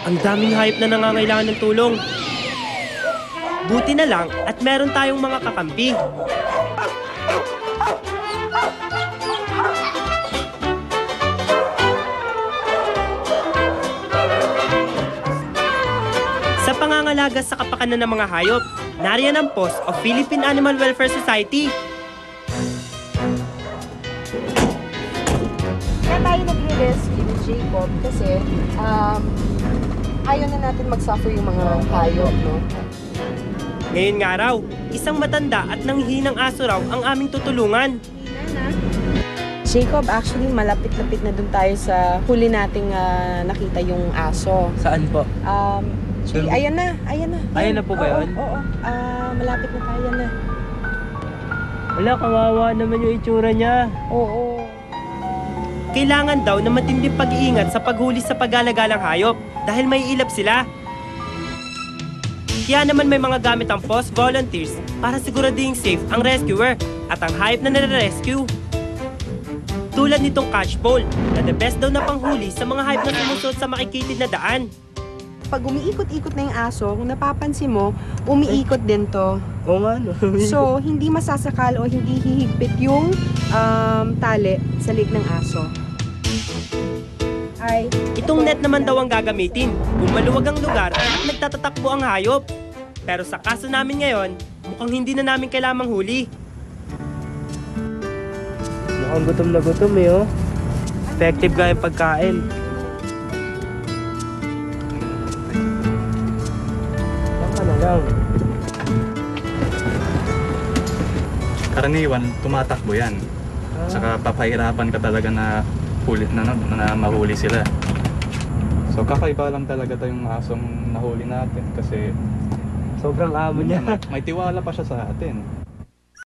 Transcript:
Ang daming hayop na nangangailangan ng tulong. Buti na lang at meron tayong mga kakampi. Sa pangangalaga sa kapakanan ng mga hayop, nariyan ang post of Philippine Animal Welfare Society. Kaya tayo nagre-rescue ni Jacob kasi ayaw na natin mag-suffer yung mga hayop, no? Ngayon nga raw, isang matanda at nanghihinang aso raw ang aming tutulungan. Jacob, actually malapit-lapit na dun tayo sa huli nating nakita yung aso. Saan po? Ayan na. Ayan na po ba yun? Oo. Malapit na tayo na. Wala, kawawa naman yung itsura niya. Oo. Kailangan daw na matinding pag-iingat sa paghuli sa pag-alagalang hayop dahil may ilap sila. Kaya naman may mga gamit ang post volunteers para sigurading safe ang rescuer at ang hayop na nare-rescue. Tulad nitong catch pole na the best daw na panghuli sa mga hayop na sumusot sa makikitid na daan. Pag umiikot-ikot na yung aso, kung napapansin mo, umiikot din to. Oo nga, no? So, hindi masasakal o hindi hihigpit yung tali sa leg ng aso. Itong net naman daw ang gagamitin kung maluwag ang lugar at nagtatatakbo ang hayop. Pero sa kaso namin ngayon, mukhang hindi na namin kailangang huli. Mukhang gutom na gutom eh, oh. Effective nga yung pagkain. Tama na lang. Karaniwan, tumatakbo yan. Saka papahirapan ka talaga na mahuli sila. So kakaiba lang talaga tayong asong nahuli natin kasi Sobrang amo niya. may tiwala pa siya sa atin.